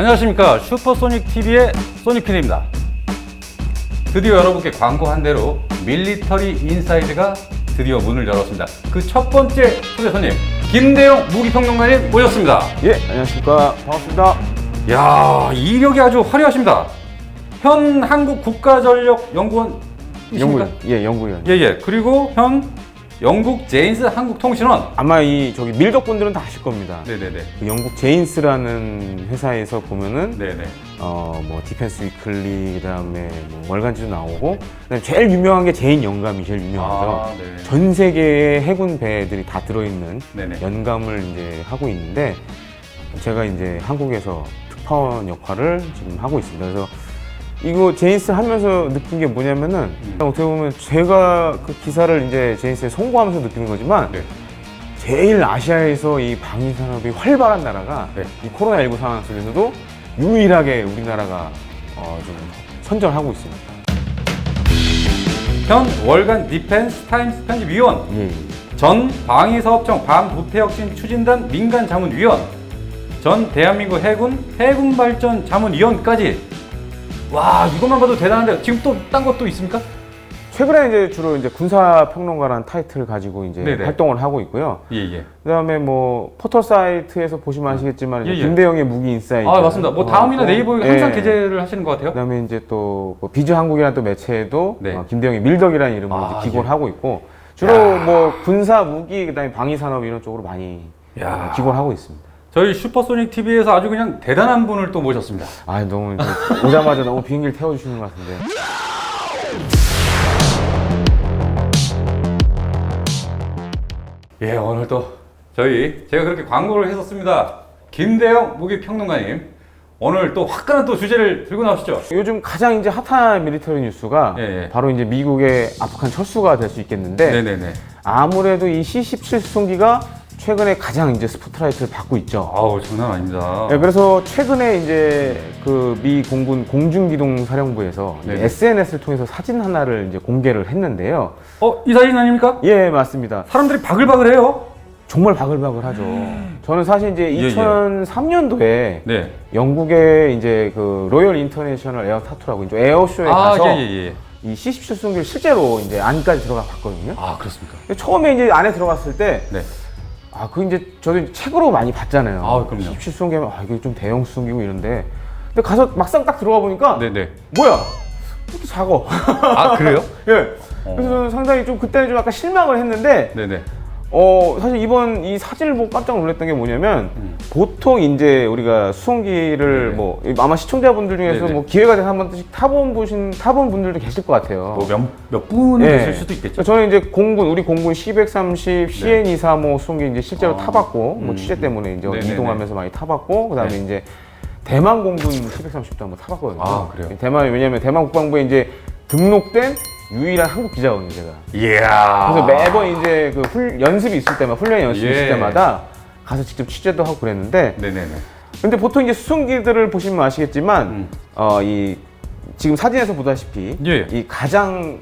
안녕하십니까. 슈퍼소닉 TV의 소닉PD입니다. 드디어 여러분께 광고 한 대로 밀리터리 인사이드가 드디어 문을 열었습니다. 그 첫 번째 초대 손님, 김대영 무기평론가님 모셨습니다. 예, 안녕하십니까. 반갑습니다. 이야, 이력이 아주 화려하십니다. 현 한국국가전력연구원 연구위원. 예, 연구위원. 예예. 그리고 현 영국 제인스 한국통신원. 아마 이 밀덕 분들은 다 아실 겁니다. 네네네. 그 영국 제인스라는 회사에서 보면은 네네. 뭐 디펜스 위클리 그다음에 뭐 월간지도 나오고 그다음에 제일 유명한 게 제인 연감이 제일 유명하죠. 아, 네. 전 세계의 해군 배들이 다 들어있는 네네. 연감을 이제 하고 있는데 제가 이제 한국에서 특파원 역할을 지금 하고 있습니다. 그래서 이거 제인스 하면서 느낀 게 뭐냐면은 어떻게 보면 제가 그 기사를 이제 제인스에 송고하면서 느끼는 거지만 네. 제일 아시아에서 이 방위 산업이 활발한 나라가 네. 이 코로나19 상황 속에서도 유일하게 우리나라가 좀 선전하고 있습니다. 현 월간 디펜스 타임스 편집위원, 예. 전 방위사업청 반부패혁신 추진단 민간자문위원, 전 대한민국 해군 발전 자문위원까지. 와, 이것만 봐도 대단한데 지금 또 딴 것도 있습니까? 최근에 이제 주로 이제 군사평론가라는 타이틀을 가지고 이제 네네. 활동을 하고 있고요. 예예. 그다음에 뭐 포털 사이트에서 보시면 아시겠지만 이제 예. 김대영의 무기 인사이트. 아, 맞습니다. 뭐 다음이나 네이버에 항상 예. 게재를 하시는 것 같아요. 그다음에 이제 또 비즈 한국이라는 또 매체에도 네. 김대영의 밀덕이라는 이름으로 아, 이제 기고를 예. 하고 있고 주로 뭐 군사 무기 그다음에 방위 산업 이런 쪽으로 많이 야. 기고를 하고 있습니다. 저희 슈퍼소닉 TV에서 아주 그냥 대단한 분을 또 모셨습니다. 아 너무 이제 오자마자 너무 비행기를 태워주시는 것 같은데. 예, 오늘 또 제가 그렇게 광고를 했었습니다. 김대영 무기평론가님, 오늘 또 화끈한 또 주제를 들고 나오시죠. 요즘 가장 이제 핫한 밀리터리 뉴스가 예. 바로 이제 미국의 아프간 철수가 될 수 있겠는데 네네네. 아무래도 이 C-17 수송기가 최근에 가장 이제 스포트라이트를 받고 있죠. 아우, 장난 아닙니다. 네, 그래서 최근에 이제 그 미 공군 공중기동사령부에서 네네. SNS를 통해서 사진 하나를 이제 공개를 했는데요. 이 사진 아닙니까? 예, 맞습니다. 사람들이 바글바글해요. 정말 바글바글하죠. 저는 사실 이제 예. 2003년도에 네. 영국의 이제 그 로열 인터내셔널 에어 타투라고 이제 에어쇼에 가서 예. 이 C-17 수송기를 실제로 이제 안까지 들어가 봤거든요. 아, 그렇습니까? 근데 처음에 이제 안에 들어갔을 때 네. 그 이제 저도 이제 책으로 많이 봤잖아요. 아, 그럼요. 17 수송기면 이게 좀 대형 수송기고 이런데. 근데 가서 막상 딱 들어가 보니까 네네. 뭐야? 이렇게 작어. 아, 그래요? 예. 그래서 저는 상당히 좀 그때는 좀 약간 실망을 했는데 네네. 사실 이번 이 사진을 보고 깜짝 놀랐던 게 뭐냐면 보통 이제 우리가 수송기를 네네. 뭐 아마 시청자분들 중에서 네네. 뭐 기회가 돼서 한 번씩 타본 분들도 계실 것 같아요. 뭐 몇 분은 예. 계실 수도 있겠죠. 저는 이제 우리 공군 C-130, CN-235 수송기 이제 실제로 타봤고, 뭐 취재 때문에 이제 네네네. 이동하면서 많이 타봤고, 그 다음에 네. 이제 대만 공군 C-130도 한번 타봤거든요. 아, 그래요? 왜냐면 대만 국방부에 이제 등록된 유일한 한국 기자거든요, 제가. 이야. 그래서 매번 이제 그 연습이 있을 때마다, 훈련 연습이 예. 있을 때마다 가서 직접 취재도 하고 그랬는데, 네네네. 근데 보통 이제 수송기들을 보시면 아시겠지만, 지금 사진에서 보다시피, 예. 이 가장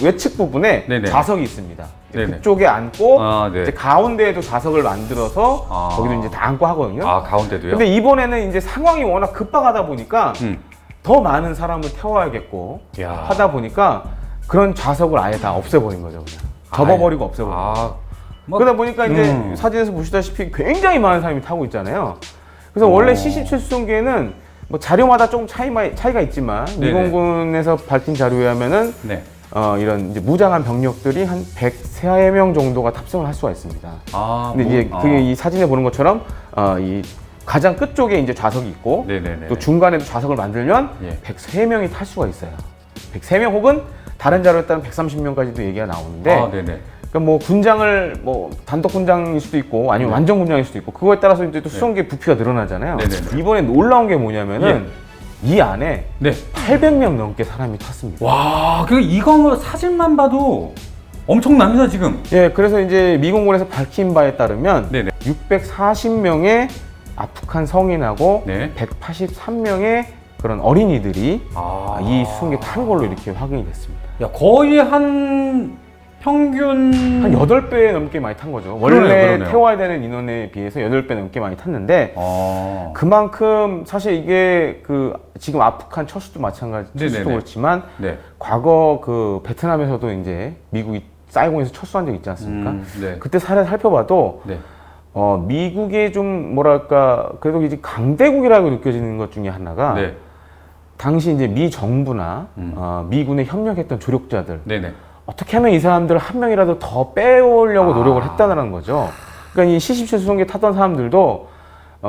외측 부분에 네네. 좌석이 있습니다. 네네. 그쪽에 앉고, 네. 이제 가운데에도 좌석을 만들어서 거기도 이제 다 앉고 하거든요. 가운데도요? 근데 이번에는 이제 상황이 워낙 급박하다 보니까 음. 더 많은 사람을 태워야겠고 야. 하다 보니까 그런 좌석을 아예 다 없애버린 거죠. 그냥. 접어버리고 없애버린 거죠. 그러다 보니까 이제 사진에서 보시다시피 굉장히 많은 사람이 타고 있잖아요. 그래서 원래 C-17 수송기에는 뭐 자료마다 조금 차이가 있지만 네네. 미공군에서 밝힌 자료에 하면은 네. 이런 이제 무장한 병력들이 한 103명 정도가 탑승을 할 수가 있습니다. 근데 이제 그게 이 사진에 보는 것처럼 이 가장 끝쪽에 이제 좌석이 있고 네네네. 또 중간에도 좌석을 만들면 예. 103명이 탈 수가 있어요. 103명 혹은 다른 자료에 따르면 130명까지도 얘기가 나오는데 네네. 그러니까 뭐 군장을 뭐 단독 군장일 수도 있고 아니면 완전 군장일 수도 있고 그거에 따라서 이제 또 수송기의 부피가 늘어나잖아요. 네네네. 이번에 놀라운 게 뭐냐면은 이 안에 네. 800명 넘게 사람이 탔습니다. 와, 이거 사진만 봐도 엄청납니다, 지금. 예, 그래서 이제 미공군에서 밝힌 바에 따르면 네네. 640명의 아프간 성인하고 네. 183명의 그런 어린이들이 이 수송기에 탄 걸로 이렇게 확인이 됐습니다. 야, 거의 한 평균 한 8배 넘게 많이 탄 거죠. 원래 그러네요. 태워야 되는 인원에 비해서 8배 넘게 많이 탔는데 그만큼 사실 이게 그 지금 아프간 철수도 마찬가지, 철수도 네네네. 그렇지만 네. 과거 그 베트남에서도 이제 미국이 사이공에서 철수한 적 있지 않습니까? 네. 그때 사례 살펴봐도 네. 미국의 좀 뭐랄까 그래도 이제 강대국이라고 느껴지는 것 중에 하나가 네. 당시 이제 미 정부나 미군에 협력했던 조력자들 네네. 어떻게 하면 이 사람들 한 명이라도 더 빼오려고 노력을 했다는 거죠. 그러니까 이 C-17 수송기 타던 사람들도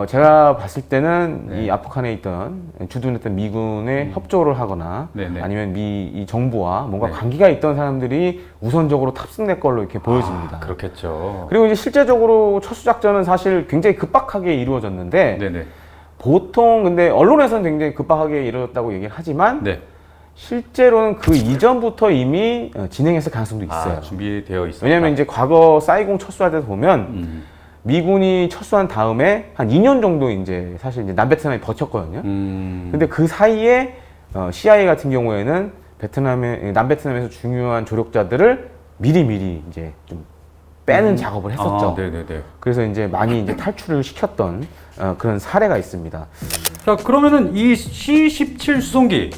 제가 봤을 때는 네. 이 아프간에 있던 주둔했던 미군에 협조를 하거나 네네. 아니면 이 정부와 뭔가 네. 관계가 있던 사람들이 우선적으로 탑승될 걸로 이렇게 보여집니다. 그렇겠죠. 그리고 이제 실제적으로 철수 작전은 사실 굉장히 급박하게 이루어졌는데 네네. 보통 근데 언론에서는 굉장히 급박하게 이루어졌다고 얘기를 하지만 네. 실제로는 그 이전부터 이미 진행했을 가능성도 있어요. 준비되어 있어요. 왜냐하면 이제 과거 사이공 철수할 때 보면 미군이 철수한 다음에 한 2년 정도 이제 사실 이제 남베트남에 버텼거든요. 근데 그 사이에 CIA 같은 경우에는 남베트남에서 중요한 조력자들을 미리 이제 좀 빼는 작업을 했었죠. 네네네. 그래서 이제 많이 이제 탈출을 시켰던 그런 사례가 있습니다. 자, 그러면은 이 C-17 수송기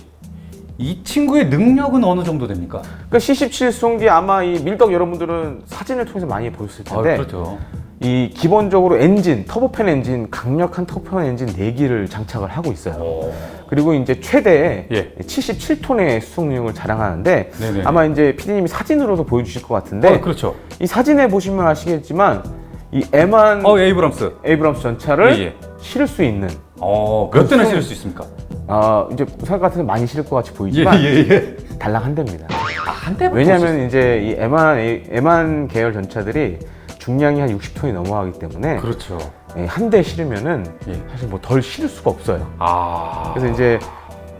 이 친구의 능력은 어느 정도 됩니까? 그러니까 C-17 수송기 아마 이 밀덕 여러분들은 사진을 통해서 많이 보셨을 텐데 그렇죠. 이 기본적으로 엔진, 터보팬 엔진, 강력한 터보팬 엔진 4기를 장착을 하고 있어요. 그리고 이제 최대 예. 77톤의 수송 능력을 자랑하는데 네네. 아마 이제 PD님이 사진으로도 보여주실 것 같은데 그렇죠. 이 사진에 보시면 아시겠지만 이 M1 에이브람스. 에이브람스 전차를 예. 실을 수 있는 몇 대나 실을 수 있습니까? 이제 생각 같아서 많이 실을 것 같이 보이지만 예. 달랑 한 대입니다. 한 대만. 왜냐하면 이제 이 M1 계열 전차들이 중량이 한 60톤이 넘어가기 때문에 그렇죠. 한 대 실으면은 예. 사실 뭐 덜 실을 수가 없어요. 그래서 그래서 이제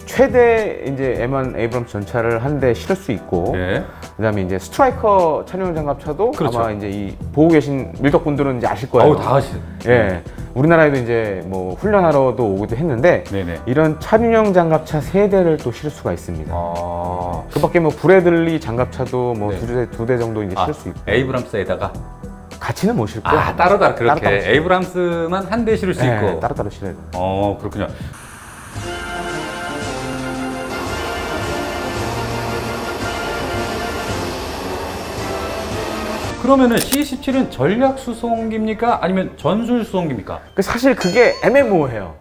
최대 이제 M1 에이브럼스 전차를 한 대 실을 수 있고 예. 그다음에 이제 스트라이커 차량 장갑차도 그렇죠. 아마 이제 이 보고 계신 밀덕분들은 이제 아실 거예요. 다 하시. 예, 우리나라에도 이제 뭐 훈련하러도 오기도 했는데 네네. 이런 차륜형 장갑차 3대를 또 실을 수가 있습니다. 그밖에 뭐 브래들리 장갑차도 뭐 네. 두 대 정도 이제 실을 수 있고 에이브람스에다가 같이는 못 실고요. 따로 그렇게 따로 에이브람스만 한 대 실을 수 네, 있고. 따로 실어야 돼요. 그렇군요. 그러면은 C-17은 전략 수송기입니까? 아니면 전술 수송기입니까? 사실 그게 애매모호해요.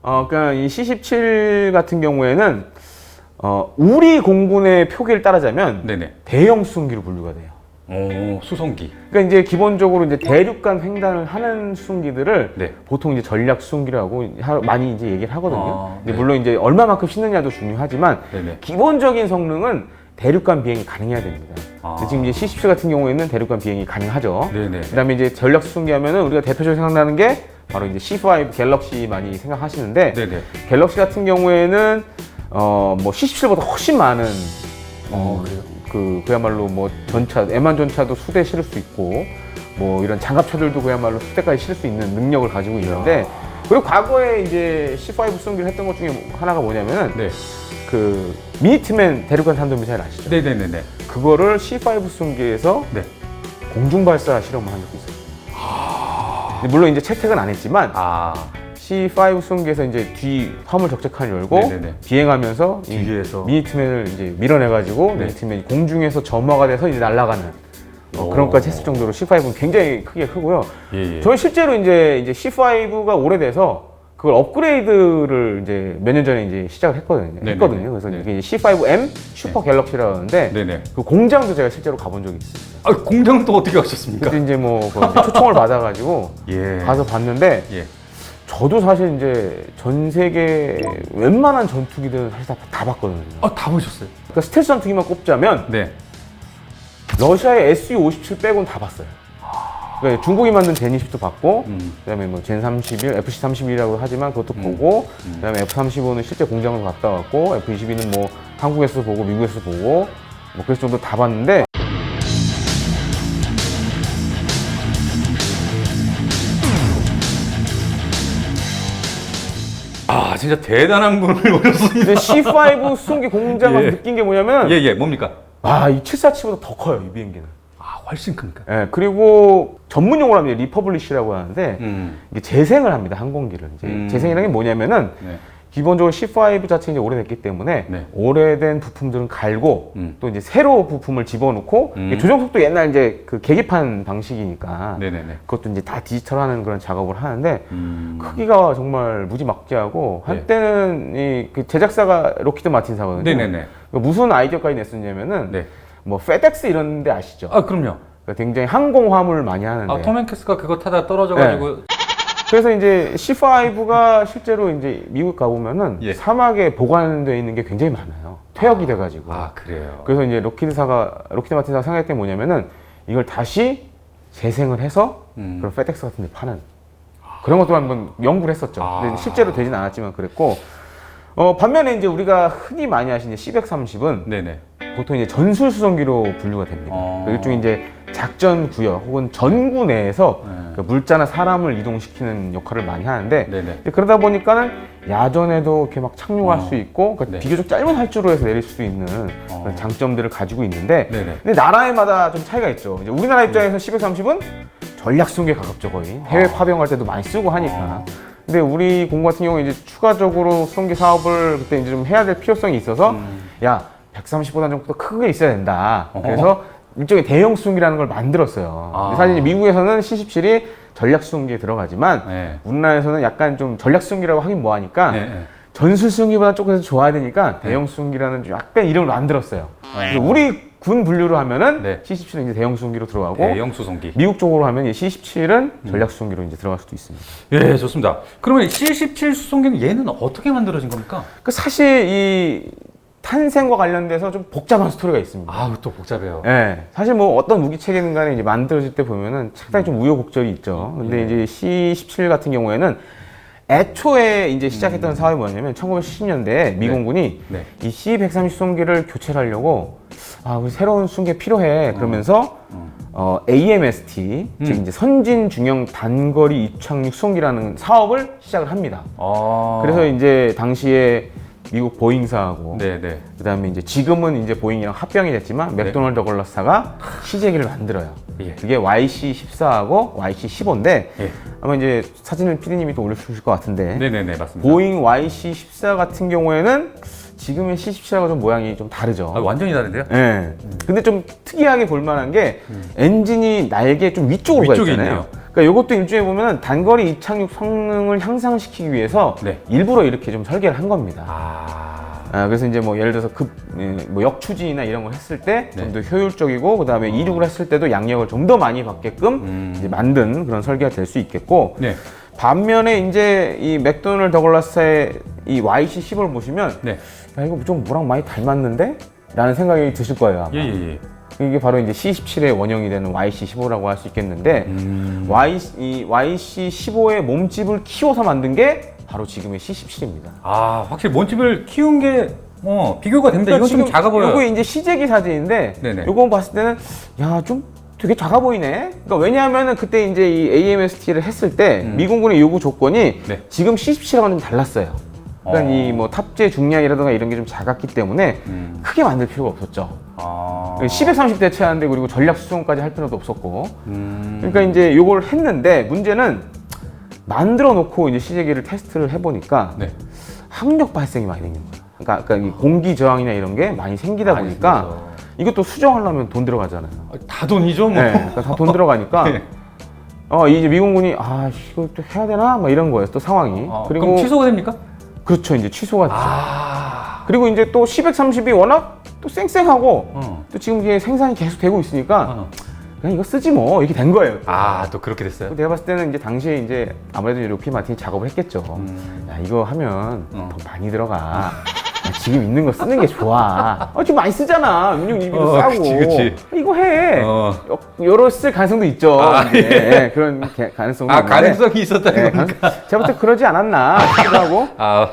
그러니까 이 C-17 같은 경우에는 우리 공군의 표기를 따르자면 네네. 대형 수송기로 분류가 돼요. 수송기. 그러니까 이제 기본적으로 이제 대륙간 횡단을 하는 수송기들을 네. 보통 이제 전략 수송기라고 많이 이제 얘기를 하거든요. 근데 네. 물론 이제 얼마만큼 싣느냐도 중요하지만 네네. 기본적인 성능은 대륙간 비행이 가능해야 됩니다. 근데 지금 이제 C-17 같은 경우에는 대륙간 비행이 가능하죠. 네네. 그다음에 이제 전략 수송기 하면은 우리가 대표적으로 생각나는 게 바로 이제 C5 갤럭시 많이 생각하시는데 네네. 갤럭시 같은 경우에는 뭐 C-17보다 훨씬 많은 그야말로 뭐 전차 M1 전차도 수대 실을 수 있고 뭐 이런 장갑차들도 그야말로 수대까지 실을 수 있는 능력을 가지고 있는데 그리고 과거에 이제 C5 수송기를 했던 것 중에 하나가 뭐냐면은 네. 그 미니트맨 대륙간 탄도미사일 아시죠? 네네네네. 그거를 C5 수송기에서 네. 공중 발사 실험을 한 적도 있어요. 근데 물론 이제 채택은 안 했지만 C5 수송기에서 이제 뒤 화물 적재칸을 열고 네네네. 비행하면서 이 뒤에서. 미니트맨을 이제 밀어내가지고 네. 미니트맨이 공중에서 점화가 돼서 이제 날아가는 그런 것까지 했을 정도로 C5는 굉장히 크게 크고요. 예. 저는 실제로 이제 C5가 오래돼서 그걸 업그레이드를 이제 몇 년 전에 이제 시작을 했거든요. 네네네. 그래서 네. 이게 C5M 슈퍼 갤럭시라고 하는데 네네. 그 공장도 제가 실제로 가본 적이 있어요. 공장은 또 어떻게 가셨습니까? 그때 이제 뭐 이제 초청을 받아가지고 예. 가서 봤는데 예. 저도 사실 이제 전 세계 웬만한 전투기들은 사실 다 봤거든요. 다 보셨어요? 그러니까 스텔스 전투기만 꼽자면 네. 러시아의 SU-57 빼고는 다 봤어요. 그러니까 중국이 만든 젠20도 봤고, 그다음에 뭐 젠31, FC31이라고 하지만 그것도 보고, 그다음에 F35는 실제 공장으로 갔다 왔고, F22는 뭐 한국에서 보고 미국에서 보고, 뭐 그래서 정도 다 봤는데. 진짜 대단한 분을 모셨습니다. 근데 C5 수송기 공장에서 예. 느낀 게 뭐냐면, 뭡니까? 이 747보다 더 커요, 이 비행기는. 훨씬 큽니까? 예, 그리고 전문 용어로 하면 리퍼블리시라고 하는데 음. 이게 재생을 합니다. 항공기를. 이제 재생이라는 게 뭐냐면은 네. 기본적으로 C5 자체가 이제 오래됐기 때문에 네. 오래된 부품들은 갈고 또 이제 새로 부품을 집어넣고 조정 속도 옛날 이제 그 계기판 방식이니까 네네네. 그것도 이제 다 디지털하는 그런 작업을 하는데 크기가 정말 무지막지하고 한때는 이 그 제작사가 로키드 마틴사거든요. 네네네. 무슨 아이디어까지 냈었냐면은 네. 뭐 페덱스 이런 데 아시죠? 아, 그럼요. 그러니까 굉장히 항공 화물 많이 하는데 아, 톰 행크스가 그거 타다 떨어져가지고. 그래서 이제 C5가 실제로 이제 미국 가보면은 예. 사막에 보관되어 있는 게 굉장히 많아요. 퇴역이 돼가지고. 아, 그래요. 그래서 이제 로키드 마틴사가 생각했던 게 뭐냐면은 이걸 다시 재생을 해서 그런 페덱스 같은 데 파는 그런 것도 한번 연구를 했었죠. 근데 실제로 되진 않았지만 그랬고, 반면에 이제 우리가 흔히 많이 하시는 C130은 네네. 보통 이제 전술 수송기로 분류가 됩니다. 일종의 이제 작전 구역 혹은 전구 내에서 그 물자나 사람을 이동시키는 역할을 많이 하는데 네네. 그러다 보니까는 야전에도 이렇게 막 착륙할 수 있고 그러니까 네. 비교적 짧은 활주로에서 내릴 수 있는 그런 장점들을 가지고 있는데 네네. 근데 나라마다 좀 차이가 있죠. 이제 우리나라 입장에서 C130은 전략 수송기에 가깝죠 거의. 해외 파병할 때도 많이 쓰고 하니까. 근데 우리 공고 같은 경우는 이제 추가적으로 수송기 사업을 그때 이제 좀 해야 될 필요성이 있어서 야 130보다 좀 더 크게 있어야 된다. 그래서 일종의 대형 수송기라는 걸 만들었어요. 근데 사실 미국에서는 C-17이 전략 수송기에 들어가지만 네. 우리나라에서는 약간 좀 전략 수송기라고 하긴 뭐하니까 네. 전술 수송기보다 조금 더 좋아야 되니까 대형 수송기라는 좀 약간 이름을 만들었어요. 그래서 우리 군 분류로 하면은 네. C-17은 이제 대형 수송기로 들어가고 대형 수송기. 미국 쪽으로 하면 이 C-17은 전략 수송기로 이제 들어갈 수도 있습니다. 예, 좋습니다. 그러면 C-17 수송기는 얘는 어떻게 만들어진 겁니까? 그 사실 이 탄생과 관련돼서 좀 복잡한 스토리가 있습니다. 아, 또 복잡해요. 예, 사실 뭐 어떤 무기 체계든 간에 이제 만들어질 때 보면은 상당히 좀 우여곡절이 있죠. 근데 이제 C-17 같은 경우에는 애초에 이제 시작했던 사업이 뭐냐면 1970년대에 미공군이 네. 이 C-130 수송기를 교체를 하려고 우리 새로운 수송기 필요해 그러면서 AMST 즉 이제 선진 중형 단거리 이착륙 수송기라는 사업을 시작을 합니다. 그래서 이제 당시에 미국 보잉사하고 네네. 그다음에 이제 지금은 이제 보잉이랑 합병이 됐지만 맥도널드 더글라스사가 시제기를 만들어요. 예. 그게 YC-14하고 YC-15인데 예. 아마 이제 사진을 PD님이 또 올려주실 것 같은데 네네네, 맞습니다. 보잉 YC-14 같은 경우에는 지금의 C-17하고 좀 모양이 좀 다르죠. 아, 완전히 다른데요? 예. 근데 좀 특이하게 볼만한 게 엔진이 날개 좀 위쪽으로 가 위쪽에 있잖아요. 있네요. 그러니까 이것도 일종에 보면 단거리 이착륙 성능을 향상시키기 위해서 네. 일부러 이렇게 좀 설계를 한 겁니다. 그래서 이제 뭐 예를 들어서 뭐 역추진이나 이런 걸 했을 때 좀 더 효율적이고 그다음에 이륙을 했을 때도 양력을 좀 더 많이 받게끔 이제 만든 그런 설계가 될 수 있겠고 네. 반면에 이제 이 맥도널드 더글라스의 이 YC-15를 보시면 네. 야 이거 좀 뭐랑 많이 닮았는데? 라는 생각이 드실 거예요 아마. 예. 이게 바로 이제 C-17의 원형이 되는 YC-15라고 할 수 있겠는데 이 YC-15의 몸집을 키워서 만든 게 바로 지금의 C-17입니다. 아, 확실히 몸집을 키운 게 비교가 됩니다. 이건 좀 작아 보여요. 이거 이제 시제기 사진인데 네네. 이거 봤을 때는 야 좀 되게 작아 보이네. 그러니까 왜냐하면은 그때 이제 이 AMST를 했을 때 미공군의 요구 조건이 네. 지금 C-17하고는 좀 달랐어요. 그러니까 이 뭐 탑재 중량이라든가 이런 게 좀 작았기 때문에 크게 만들 필요가 없었죠. C-130 대체하는데 그리고 전략 수송까지 할 필요도 없었고. 그러니까 이제 요걸 했는데 문제는 만들어 놓고 이제 시제기를 테스트를 해보니까 네. 항력 발생이 많이 생긴 거예요. 그러니까 이 공기 저항이나 이런 게 많이 생기다 많이 보니까 생겨서. 이것도 수정하려면 돈 들어가잖아요. 다 돈이죠, 뭐. 네, 그러니까 다 돈 들어가니까 네. 이제 미공군이 이거 또 해야 되나? 막 이런 거예요. 또 상황이. 그럼 취소가 됩니까? 그렇죠. 이제 취소가 됐죠. 그리고 이제 또 C-130이 워낙 또 쌩쌩하고 또 지금 이게 생산이 계속 되고 있으니까 그냥 이거 쓰지 뭐 이렇게 된 거예요. 또 그렇게 됐어요? 내가 봤을 때는 이제 당시에 이제 아무래도 로키 마틴이 작업을 했겠죠. 야 이거 하면 더 많이 들어가. 지금 있는 거 쓰는 게 좋아. 지금 많이 쓰잖아. 운용 리뷰도 싸고. 그치. 이거 해. 여러 쓸 가능성도 있죠. 네, 그런 가능성도 있는데. 가능성이 있었다는 겁니까? 제가 볼 때 그러지 않았나 싶기도 하고.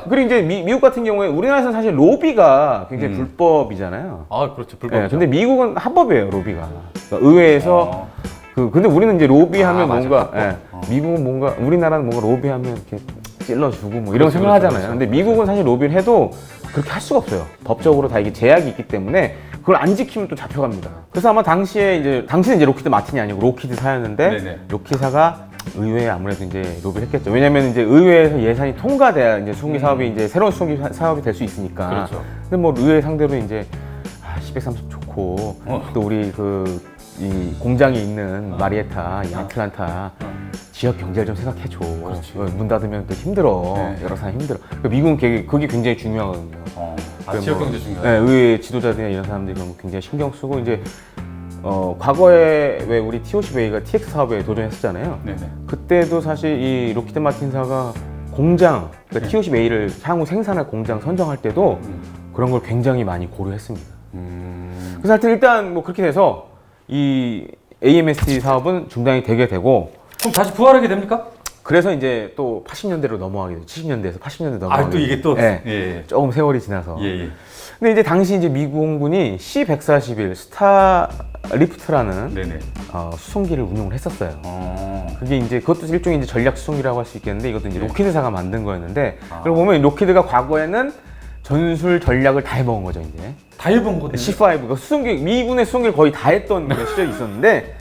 그리고 이제 미국 같은 경우에 우리나라에서는 사실 로비가 굉장히 불법이잖아요. 그렇죠. 불법이죠. 네, 근데 미국은 합법이에요, 로비가. 그러니까 의회에서 근데 우리는 이제 로비하면 맞아, 뭔가 미국은 뭔가 우리나라는 뭔가 로비하면 이렇게 찔러주고 뭐 이런 그렇죠, 생각하잖아요. 그렇죠. 근데 미국은 사실 로비를 해도 그렇게 할 수가 없어요. 법적으로 다 이게 제약이 있기 때문에 그걸 안 지키면 또 잡혀갑니다. 그래서 아마 당시에 이제 당시는 이제 로키드 마틴이 아니고 로키드사였는데 네네. 로키사가 의회에 아무래도 이제 로비를 했겠죠. 왜냐면 이제 의회에서 예산이 통과돼야 이제 수송기 사업이 이제 새로운 수송기 사업이 될 수 있으니까. 그렇죠. 근데 뭐 의회 상대로 이제 1030 좋고 또 우리 이 공장이 있는 마리에타, 이 아틀란타 지역 경제를 좀 생각해줘. 문 닫으면 또 힘들어. 네. 여러 사람 힘들어. 그러니까 미국은 그게 굉장히 중요하거든요. 지역 경제 중요하죠. 네, 의회 지도자들이나 이런 사람들이 그런 거 굉장히 신경 쓰고 이제 과거에 왜 우리 TOC-V가 TX 사업에 도전했었잖아요. 네네. 그때도 사실 이 로키드 마틴사가 공장, 그러니까 TOC-V를 향후 생산할 공장 선정할 때도 그런 걸 굉장히 많이 고려했습니다. 그래서 하여튼 일단 뭐 그렇게 돼서 이 AMST 사업은 중단이 되게 되고 그럼 다시 부활하게 됩니까? 그래서 이제 또 80년대로 넘어가게 돼요. 70년대에서 80년대 넘어가게 또 이게 또 네. 예. 조금 세월이 지나서. 예. 근데 이제 당시 이제 미국 공군이 C-141 스타리프트라는 네네. 수송기를 운용을 했었어요. 그게 이제 그것도 일종의 이제 전략 수송기라고 할 수 있겠는데 이것도 이제 네. 로키드사가 만든 거였는데 그러고 보면 로키드가 과거에는 전술 전략을 다 해먹은 거죠 이제. 다 해본 건데. C5가 수송기 미군의 수송기를 거의 다 했던 그런 시절이 있었는데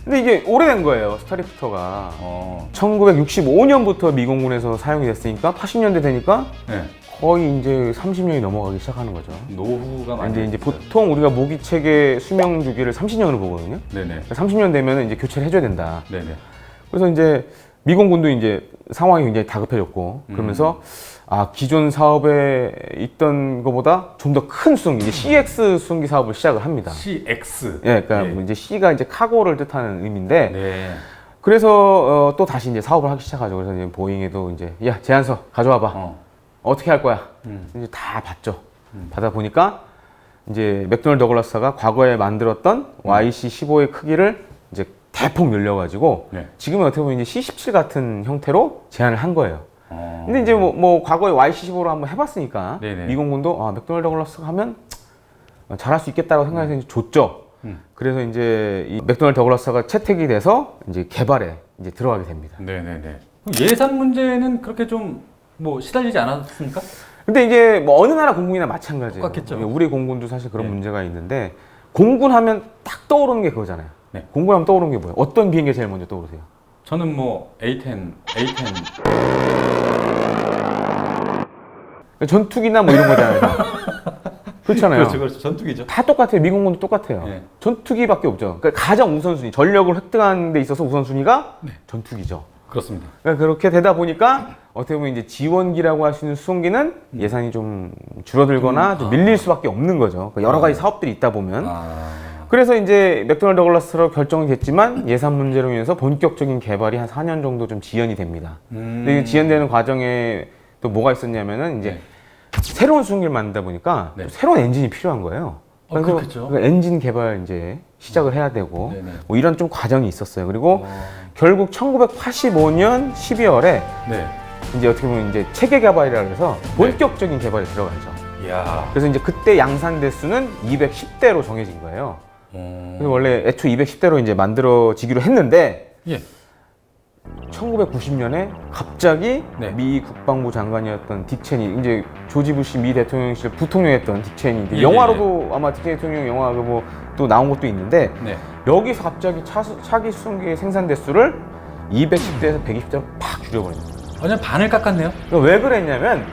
근데 이게 오래된 거예요 스타리프터가. 1965년부터 미공군에서 사용이 됐으니까 80년대 되니까 네. 거의 이제 30년이 넘어가기 시작하는 거죠. 노후가 많이. 근데 이제 보통 우리가 무기 체계 수명 주기를 30년으로 보거든요. 네네. 30년 되면 이제 교체를 해줘야 된다. 네네. 그래서 이제 미공군도 이제 상황이 굉장히 다급해졌고 그러면서 기존 사업에 있던 것보다 좀 더 큰 수송기, 이제 CX 수송기 사업을 시작을 합니다. CX. 예, 그러니까 뭐 이제 C가 이제 카고를 뜻하는 의미인데 네. 그래서 또 다시 이제 사업을 하기 시작하죠. 그래서 이제 보잉에도 이제 야 제안서 가져와봐. 어떻게 할 거야? 이제 다 받죠. 받아 보니까 이제 맥도널드 더글라스가 과거에 만들었던 YC-15의 크기를 이제 대폭 늘려가지고 네. 지금은 어떻게 보면 이제 C-17 같은 형태로 제안을 한 거예요. 근데 이제 뭐 과거에 YC-15로 한번 해봤으니까 네네. 미공군도 맥도널드 더글라스가 하면 잘할 수 있겠다고 생각해서 이제 줬죠. 그래서 이제 이 맥도널드 더글라스가 채택이 돼서 이제 개발에 이제 들어가게 됩니다. 네네네. 예산 문제는 그렇게 좀 뭐 시달리지 않았습니까? 근데 이제 뭐 어느 나라 공군이나 마찬가지예요. 똑같겠죠. 우리 공군도 사실 그런 네. 문제가 있는데 공군 하면 딱 떠오르는 게 그거잖아요. 네. 공군 하면 떠오르는 게 뭐예요? 어떤 비행기가 제일 먼저 떠오르세요? 저는 뭐 A10. 전투기나 뭐 이런 거잖아요. 그렇잖아요. 그렇죠. 전투기죠. 다 똑같아요. 미공군도 똑같아요. 네. 전투기밖에 없죠. 그러니까 가장 우선순위, 전력을 획득하는 데 있어서 우선순위가 전투기죠. 그렇습니다. 그러니까 그렇게 되다 보니까 어떻게 보면 이제 지원기라고 할 수 있는 수송기는 예산이 좀 줄어들거나 좀 밀릴 수밖에 없는 거죠. 그러니까 여러 가지 사업들이 있다 보면. 그래서 이제 맥도널드 더글라스로 결정이 됐지만 예산 문제로 인해서 본격적인 개발이 한 4년 정도 좀 지연이 됩니다. 근데 이 지연되는 과정에 또 뭐가 있었냐면은 이제 새로운 수송기를 만들다 보니까 또 새로운 엔진이 필요한 거예요. 그래서 그렇겠죠. 그러니까 엔진 개발 이제 시작을 해야 되고 네네. 뭐 이런 좀 과정이 있었어요. 그리고 결국 1985년 12월에 네. 이제 어떻게 보면 이제 체계 개발이라 해서 본격적인 개발에 들어가죠. 이야. 그래서 이제 그때 양산 대수는 210대로 정해진 거예요. 그래서 원래 애초 210대로 이제 만들어지기로 했는데 예. 1990년에 갑자기 네. 미 국방부 장관이었던 딕 체니, 이제 조지 부시 미 대통령실 부통령이었던 딕 체니, 예, 영화로도 아마 딕 체니 대통령 영화 뭐 또 나온 것도 있는데 네. 여기서 갑자기 차기 수송기의 생산 대수를 210대에서 120대로 팍 줄여버린 거예요. 완전 반을 깎았네요. 그러니까 왜 그랬냐면